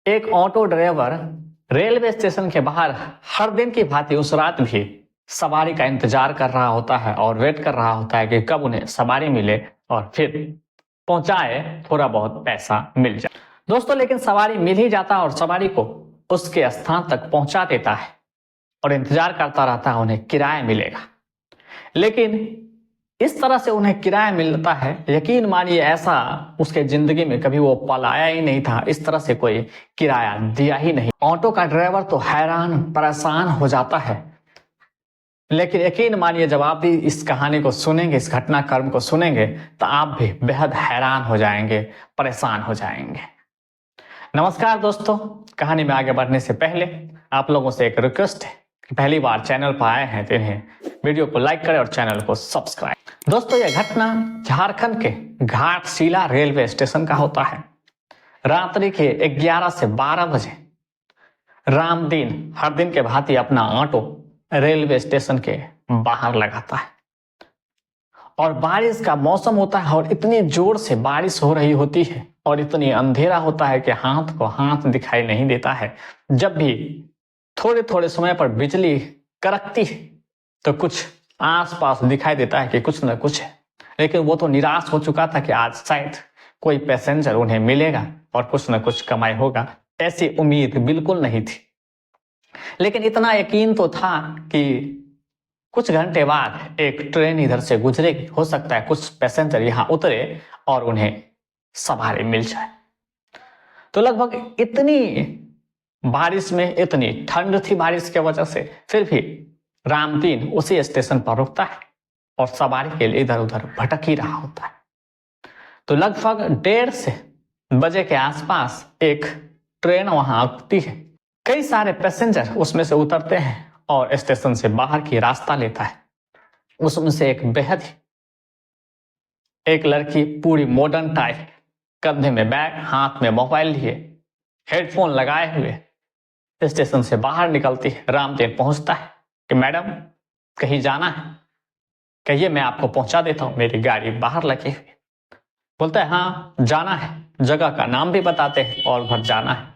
एक auto driver railway station के बाहर हर दिन की भांति उस रात भी सवारी का इंतजार कर रहा होता है और वेट कर रहा होता है कि कब उन्हें सवारी मिले और फिर पहुंचाए, थोड़ा बहुत पैसा मिल जाए। दोस्तों, लेकिन सवारी मिल ही जाता है और सवारी को उसके स्थान तक पहुंचा देता है और इंतजार करता रहता है उन्हें किराया मिलेगा। लेकिन इस तरह से उन्हें किराया मिलता है, यकीन मानिए ऐसा उसके जिंदगी में कभी वो पल आया ही नहीं था। इस तरह से कोई किराया दिया ही नहीं। ऑटो का ड्राइवर तो हैरान परेशान हो जाता है। लेकिन यकीन मानिए जब आप भी इस कहानी को सुनेंगे, इस घटनाक्रम को सुनेंगे, तो आप भी बेहद हैरान हो जाएंगे, परेशान हो जाएंगे। नमस्कार दोस्तों, कहानी में आगे बढ़ने से पहले आप लोगों से एक रिक्वेस्ट है कि पहली बार चैनल पर आए हैं तो इन्हें वीडियो को लाइक करें और चैनल को सब्सक्राइब। दोस्तों, यह घटना झारखंड के घाटशिला रेलवे स्टेशन का होता है। रात्रि के 11 से 12 बजे रामदीन हर दिन के भांति अपना ऑटो रेलवे स्टेशन के बाहर लगाता है और बारिश का मौसम होता है और इतनी जोर से बारिश हो रही होती है और इतनी अंधेरा होता है कि हाथ को हाथ दिखाई नहीं देता है। जब भी थोड़े थोड़े समय पर बिजली कड़कती है तो कुछ आसपास दिखाई देता है कि कुछ न कुछ है। लेकिन वो तो निराश हो चुका था कि आज शायद कोई पैसेंजर उन्हें मिलेगा और कुछ न कुछ कमाई होगा, ऐसी उम्मीद बिल्कुल नहीं थी। लेकिन इतना यकीन तो था कि कुछ घंटे बाद एक ट्रेन इधर से गुजरेगी, हो सकता है कुछ पैसेंजर यहाँ उतरे और उन्हें सवारी मिल जाए। तो लगभग इतनी बारिश में, इतनी ठंड थी बारिश की वजह से, फिर भी रामदीन उसी स्टेशन पर रुकता है और सवारी के लिए इधर उधर भटक ही रहा होता है। तो लगभग 1:30 बजे के आसपास एक ट्रेन वहां आती है। कई सारे पैसेंजर उसमें से उतरते हैं और स्टेशन से बाहर की रास्ता लेता है। उसमें से एक लड़की पूरी मॉडर्न टाइप, कंधे में बैग, हाथ में मोबाइल लिए, हेडफोन लगाए हुए स्टेशन से बाहर निकलती है। रामदीन पहुंचता है कि मैडम कहीं जाना है? कहिए मैं आपको पहुंचा देता हूं, मेरी गाड़ी बाहर लगी हुई। बोलता है हाँ जाना है, जगह का नाम भी बताते हैं और घर जाना है।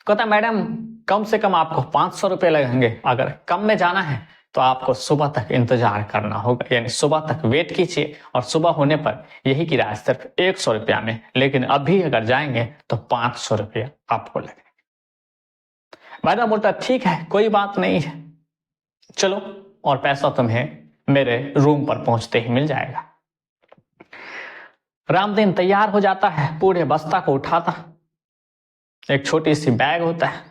कहता है मैडम कम से कम आपको 500 रुपये लगेंगे, अगर कम में जाना है तो आपको सुबह तक इंतजार करना होगा, यानी सुबह तक वेट कीजिए और सुबह होने पर यही किराया सिर्फ 100 रुपया में, लेकिन अभी अगर जाएंगे तो 500 रुपया आपको लगेगा। मैडम बोलता ठीक है कोई बात नहीं है, चलो, और पैसा तुम्हें मेरे रूम पर पहुंचते ही मिल जाएगा। रामदीन तैयार हो जाता है, पूरे बस्ता को उठाता, एक छोटी सी बैग होता है,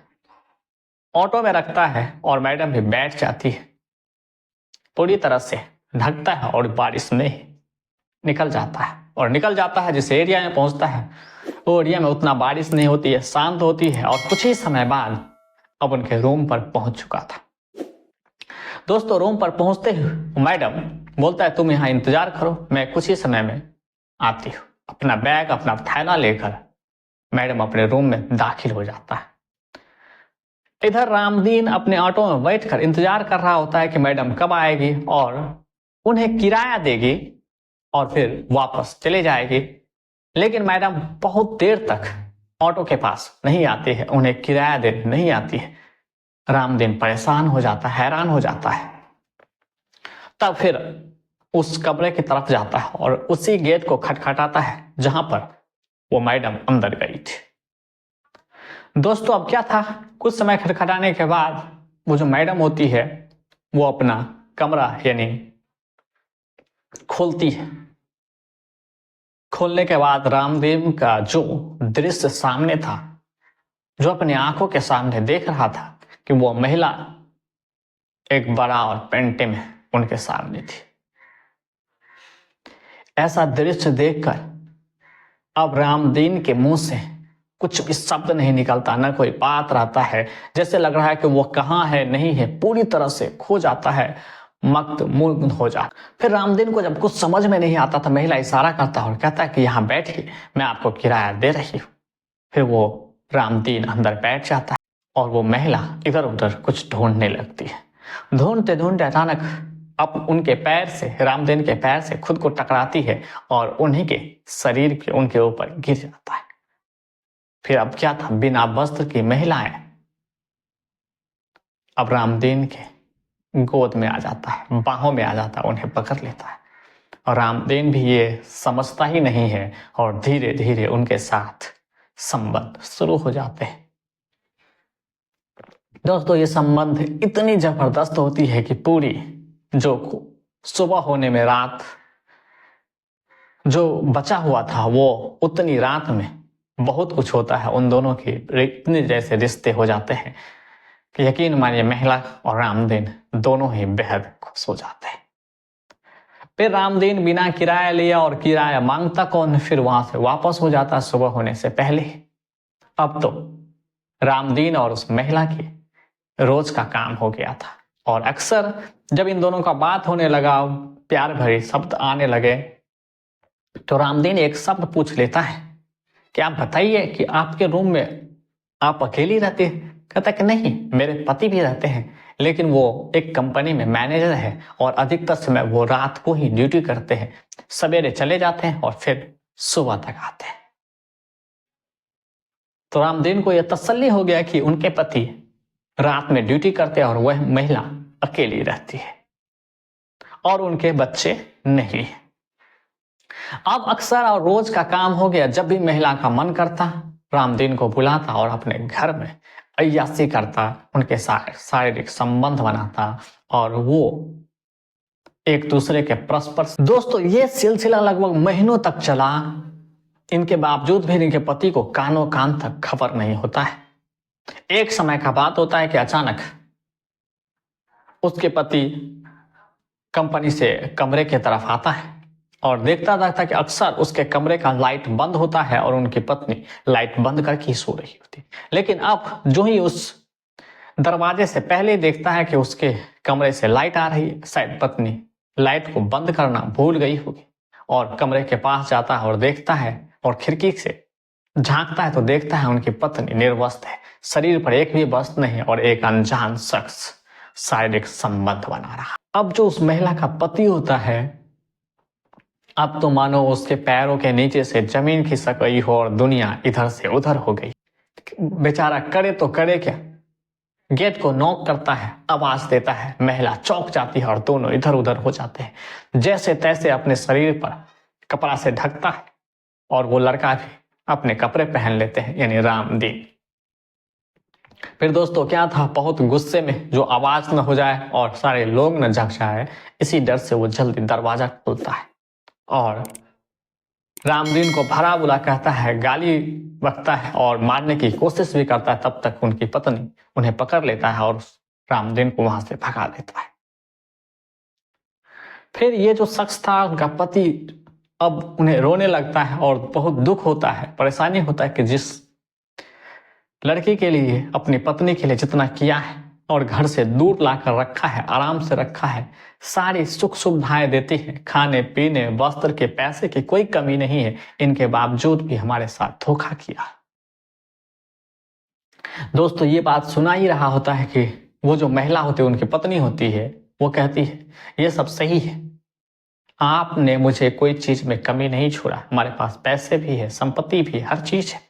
ऑटो में रखता है और मैडम भी बैठ जाती है। पूरी तरह से ढकता है और बारिश में निकल जाता है। जिस एरिया में पहुंचता है वो एरिया में उतना बारिश नहीं होती है, शांत होती है और कुछ ही समय बाद अब उनके रूम पर पहुंच चुका था। दोस्तों, रूम पर पहुंचते ही मैडम बोलता है तुम यहाँ इंतजार करो, मैं कुछ ही समय में आती हूँ। अपना बैग, अपना थैला लेकर मैडम अपने रूम में दाखिल हो जाता है। इधर रामदीन अपने ऑटो में बैठकर इंतजार कर रहा होता है कि मैडम कब आएगी और उन्हें किराया देगी और फिर वापस चले जाएगी। लेकिन मैडम बहुत देर तक ऑटो के पास नहीं आती है, उन्हें किराया देने नहीं आती है। रामदीन परेशान हो जाता है, हैरान हो जाता है। तब फिर उस कमरे की तरफ जाता है और उसी गेट को खटखटाता है जहां पर वो मैडम अंदर गई थी। दोस्तों, अब क्या था, कुछ समय खटखटाने के बाद वो जो मैडम होती है वो अपना कमरा यानी खोलती है। खोलने के बाद रामदीन का जो दृश्य सामने था, जो अपनी आंखों के सामने देख रहा था कि वो महिला एक बड़ा और पेंटिंग में उनके सामने थी। ऐसा दृश्य देखकर अब रामदीन के मुंह से कुछ भी शब्द नहीं निकलता, ना कोई बात रहता है। जैसे लग रहा है कि वो कहाँ है, नहीं है, पूरी तरह से खो जाता है, मग्न हो जाता। फिर रामदीन को जब कुछ समझ में नहीं आता था, महिला इशारा करता है और कहता है कि यहाँ बैठिए, मैं आपको किराया दे रही हूँ। फिर वो रामदीन अंदर बैठ जाता है और वो महिला इधर उधर कुछ ढूंढने लगती है। ढूंढते ढूंढते अचानक अब उनके पैर से, रामदीन के पैर से खुद को टकराती है और उन्हीं के शरीर के उनके ऊपर गिर जाता है। फिर अब क्या था, बिना वस्त्र की महिलाएं अब रामदीन के गोद में आ जाता है, बाहों में आ जाता है, उन्हें पकड़ लेता है। और रामदीन भी ये समझता ही नहीं है और धीरे धीरे उनके साथ संबंध शुरू हो जाते हैं। दोस्तों ये संबंध इतनी जबरदस्त होती है कि पूरी जो सुबह होने में रात जो बचा हुआ था वो उतनी रात में बहुत कुछ होता है। उन दोनों के इतने जैसे रिश्ते हो जाते हैं कि यकीन मानिए महिला और रामदीन दोनों ही बेहद खुश हो जाते हैं। फिर रामदीन बिना किराया लिया और किराया मांगता कौन, फिर वहां से वापस हो जाता सुबह होने से पहले। अब तो रामदीन और उस महिला की रोज का काम हो गया था और अक्सर जब इन दोनों का बात होने लगा, प्यार भरे शब्द आने लगे, तो रामदीन एक शब्द पूछ लेता है कि आप बताइए कि आपके रूम में आप अकेली रहती है? कहता कि नहीं, मेरे पति भी रहते हैं, लेकिन वो एक कंपनी में मैनेजर है और अधिकतर समय वो रात को ही ड्यूटी करते हैं। सवेरे चले जाते हैं और फिर सुबह तक आते हैं। तो रामदीन को यह तसल्ली हो गया कि उनके पति रात में ड्यूटी करते हैं और वह महिला अकेली रहती है और उनके बच्चे नहीं। अब अक्सर और रोज का काम हो गया, जब भी महिला का मन करता रामदीन को बुलाता और अपने घर में अय्याशी करता, उनके साथ शारीरिक संबंध बनाता और वो एक दूसरे के परस्पर। दोस्तों ये सिलसिला लगभग महीनों तक चला। इनके बावजूद भी इनके पति को कानों कान तक खबर नहीं होता है। एक समय का बात होता है कि अचानक उसके पति कंपनी से कमरे की तरफ आता है और देखता था कि अक्सर उसके कमरे का लाइट बंद होता है और उनकी पत्नी लाइट बंद करके सो रही होती। लेकिन अब जो ही उस दरवाजे से पहले देखता है कि उसके कमरे से लाइट आ रही है, शायद पत्नी लाइट को बंद करना भूल गई होगी। और कमरे के पास जाता है और देखता है और खिड़की से झांकता है तो देखता है उनकी पत्नी निर्वस्त्र है, शरीर पर एक भी वस्त्र नहीं और एक अनजान शख्स शारीरिक संबंध बना रहा। अब जो उस महिला का पति होता है, अब तो मानो उसके पैरों के नीचे से जमीन खिसक गई हो और दुनिया इधर से उधर हो गई। बेचारा करे तो करे क्या, गेट को नॉक करता है, आवाज देता है, महिला चौंक जाती है और दोनों इधर उधर हो जाते हैं। जैसे तैसे अपने शरीर पर कपड़ा से ढकता है और वो लड़का भी अपने कपड़े पहन लेते हैं, यानी रामदीन। फिर दोस्तों क्या था, बहुत गुस्से में जो आवाज न हो जाए और सारे लोग न जग जाए, इसी डर से वो जल्दी दरवाजा खोलता है और रामदीन को भरा बुला कहता है, गाली बकता है और मारने की कोशिश भी करता है। तब तक उनकी पत्नी उन्हें पकड़ लेता है और रामदीन को वहां से भगा देता है। फिर ये जो शख्स था उनका पति अब उन्हें रोने लगता है और बहुत दुख होता है, परेशानी होता है कि जिस लड़की के लिए, अपनी पत्नी के लिए जितना किया है और घर से दूर लाकर रखा है, आराम से रखा है, सारी सुख सुविधाएं देती है, खाने पीने वस्त्र के पैसे की कोई कमी नहीं है, इनके बावजूद भी हमारे साथ धोखा किया। दोस्तों ये बात सुना ही रहा होता है कि वो जो महिला होती है, उनकी पत्नी होती है, वो कहती है ये सब सही है, आपने मुझे कोई चीज में कमी नहीं छोड़ा, हमारे पास पैसे भी है, संपत्ति भी है, हर चीज है,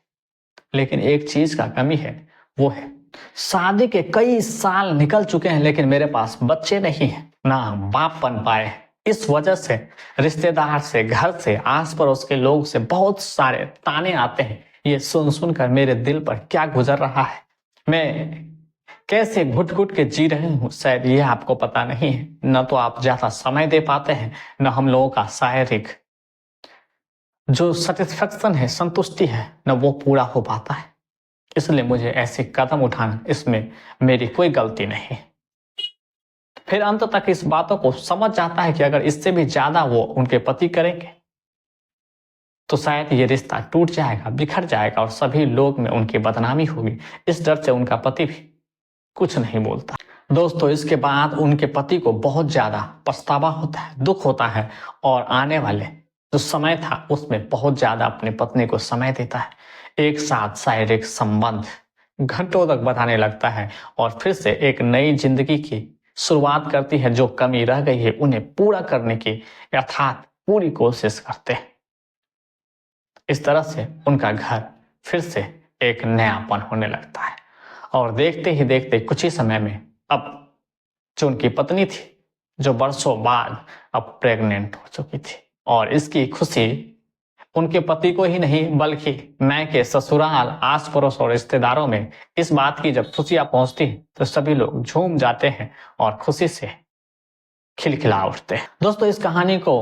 लेकिन एक चीज का कमी है, वो है शादी के कई साल निकल चुके हैं लेकिन मेरे पास बच्चे नहीं है, ना हम बाप बन पाए। इस वजह से रिश्तेदार से, घर से, आस पड़ोस के लोग से बहुत सारे ताने आते हैं। ये सुन सुनकर मेरे दिल पर क्या गुजर रहा है, मैं कैसे घुट घुट के जी रहे हूँ, शायद ये आपको पता नहीं है। न तो आप ज्यादा समय दे पाते हैं, न हम लोगों का शारीरिक जो सेटिस्फेक्शन है, संतुष्टि है, न वो पूरा हो पाता है। इसलिए मुझे ऐसे कदम उठाना, इसमें मेरी कोई गलती नहीं। फिर अंत तक इस बातों को समझ जाता है कि अगर इससे भी ज्यादा वो उनके पति करेंगे तो शायद ये रिश्ता टूट जाएगा, बिखर जाएगा और सभी लोग में उनकी बदनामी होगी। इस डर से उनका पति भी कुछ नहीं बोलता। दोस्तों इसके बाद उनके पति को बहुत ज्यादा पछतावा होता है, दुख होता है और आने वाले जो समय था उसमें बहुत ज्यादा अपनी पत्नी को समय देता है। एक साथ शारीरिक संबंध घंटों तक बताने लगता है और फिर से एक नई जिंदगी की शुरुआत करती है। जो कमी रह गई है उन्हें पूरा करने की यथार्थ पूरी कोशिश करते हैं। इस तरह से उनका घर फिर से एक नयापन होने लगता है। और देखते ही देखते कुछ ही समय में अब जो उनकी पत्नी थी, जो बरसों बाद अब प्रेग्नेंट हो चुकी थी, और इसकी खुशी उनके पति को ही नहीं बल्कि मायके, ससुराल, आस पड़ोस और रिश्तेदारों में इस बात की जब खुशियां पहुंचती तो सभी लोग झूम जाते हैं और खुशी से खिलखिला उठते हैं। दोस्तों, इस कहानी को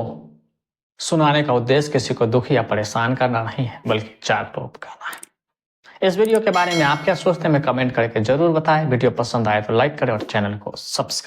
सुनाने का उद्देश्य किसी को दुखी या परेशान करना नहीं है, बल्कि जागरूक करना है। इस वीडियो के बारे में आप क्या सोचते हैं, हमें कमेंट करके जरूर बताएं। वीडियो पसंद आए तो लाइक करें और चैनल को सब्सक्राइब